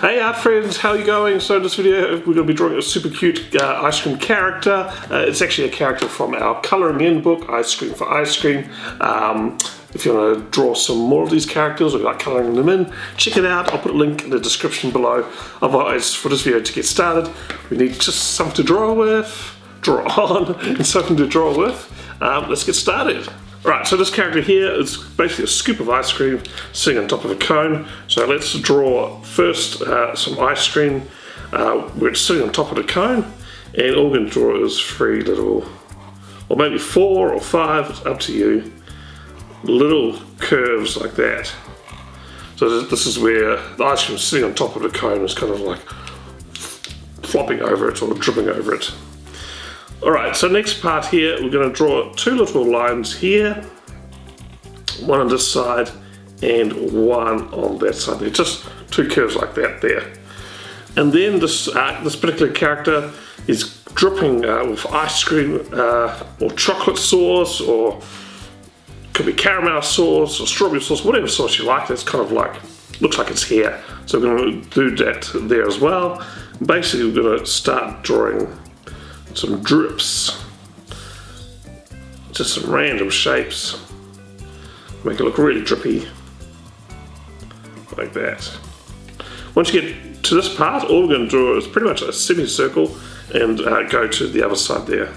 Hey art friends, how are you going? So in this video we're going to be drawing a super cute ice cream character. It's actually a character from our colouring in book, Ice Cream for Ice Cream. If you want to draw some more of these characters or you like colouring them in, check it out. I'll put a link in the description below. Otherwise, for this video to get started, we need just something to draw on, and something to draw with. Let's get started. Right, so this character here is basically a scoop of ice cream sitting on top of a cone. So let's draw first some ice cream where it's sitting on top of the cone, and all we're going to draw is 3 little, or maybe 4 or 5, it's up to you, little curves like that. So this is where the ice cream sitting on top of the cone is kind of like flopping over it or dripping over it. Alright, so next part here, we're going to draw 2 little lines here, one on this side and one on that side. They're just 2 curves like that there. And then this particular character is dripping with ice cream or chocolate sauce, or could be caramel sauce or strawberry sauce, whatever sauce you like. That's kind of like, looks like it's here. So we're going to do that there as well. Basically we're going to start drawing some drips, just some random shapes, make it look really drippy, like that. Once you get to this part, all we're going to draw is pretty much a semicircle and go to the other side there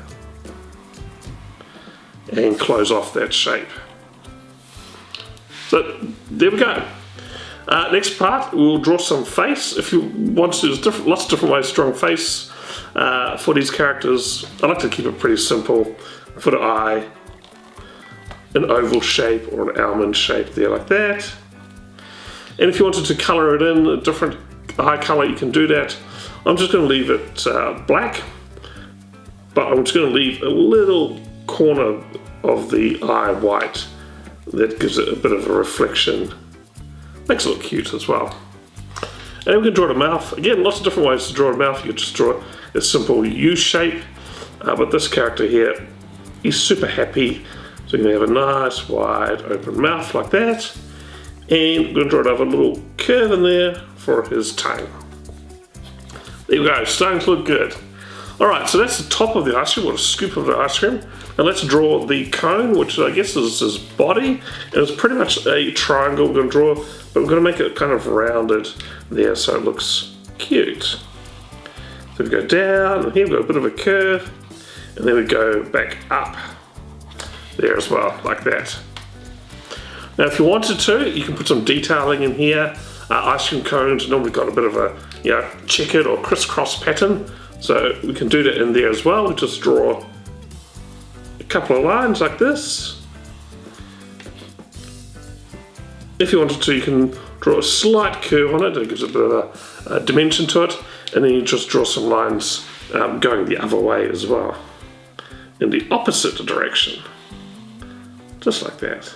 and close off that shape. So there we go. Next part, we'll draw some face. If you want to, there's lots of different ways to draw a face. For these characters, I like to keep it pretty simple. For the eye, an oval shape or an almond shape there like that. And if you wanted to colour it in a different eye colour, you can do that. I'm just going to leave it black, but I'm just going to leave a little corner of the eye white. That gives it a bit of a reflection. Makes it look cute as well. And we can draw the mouth. Again, lots of different ways to draw a mouth. You could just draw a simple U shape, but this character here, he's super happy. So you're going to have a nice wide open mouth like that. And we're going to draw another little curve in there for his tongue. There we go, starting to look good. Alright, so that's the top of the ice cream, or a scoop of the ice cream. And let's draw the cone, which I guess is his body. And it's pretty much a triangle we're going to draw, but we're going to make it kind of rounded there so it looks cute. So we go down, and here we've got a bit of a curve, and then we go back up there as well, like that. Now if you wanted to, you can put some detailing in here. Ice cream cones normally got a bit of a checkered or crisscross pattern, so we can do that in there as well. We just draw a couple of lines like this. If you wanted to, you can draw a slight curve on it. It gives a bit of a dimension to it. And then you just draw some lines going the other way as well, in the opposite direction. Just like that.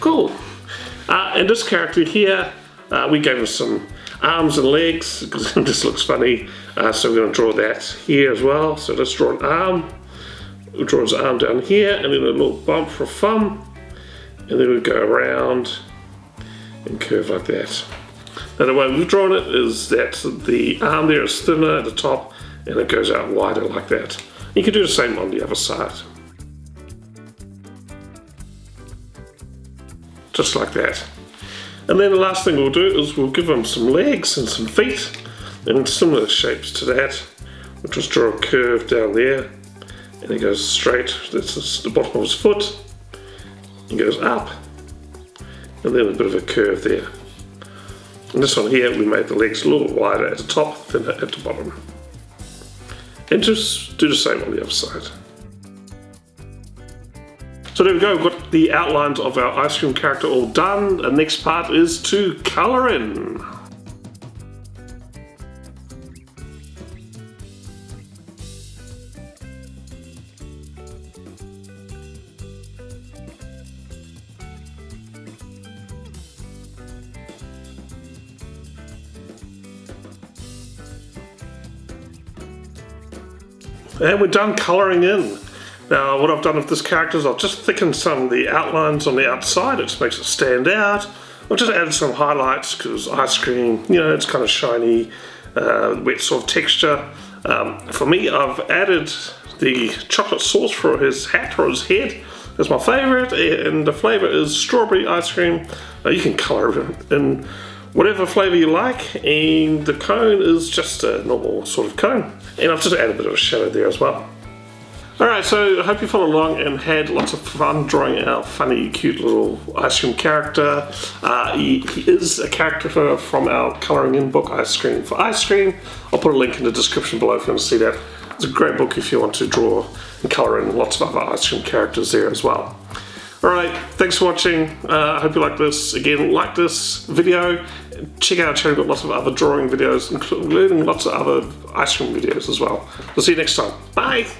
Cool. And this character here, we gave him some arms and legs because this looks funny. So we're going to draw that here as well. So let's draw an arm. We'll draw his arm down here, and then a little bump for a thumb. And then we go around and curve like that. Now the way we've drawn it is that the arm there is thinner at the top and it goes out wider like that. You can do the same on the other side. Just like that. And then the last thing we'll do is we'll give him some legs and some feet and similar shapes to that. We'll just draw a curve down there and it goes straight. That's the bottom of his foot. It goes up and then a bit of a curve there. And this one here, we made the legs a little wider at the top, thinner at the bottom. And just do the same on the other side. So there we go, we've got the outlines of our ice cream character all done. The next part is to colour in. And we're done colouring in. Now what I've done with this character is I've just thickened some of the outlines on the outside. It just makes it stand out. I've just added some highlights because ice cream, you know, it's kind of shiny, wet sort of texture. For me, I've added the chocolate sauce for his hat or his head. That's my favourite, and the flavour is strawberry ice cream. You can colour it in whatever flavour you like, and the cone is just a normal sort of cone. And I've just added a bit of a shadow there as well. Alright, so I hope you followed along and had lots of fun drawing our funny, cute little ice cream character. He is a character from our colouring in book, Ice Cream for Ice Cream. I'll put a link in the description below if you want to see that. It's a great book if you want to draw and colour in lots of other ice cream characters there as well. Alright, thanks for watching. I hope you like this. Again, like this video. Check out our channel, we've got lots of other drawing videos, including lots of other ice cream videos as well. We'll see you next time. Bye!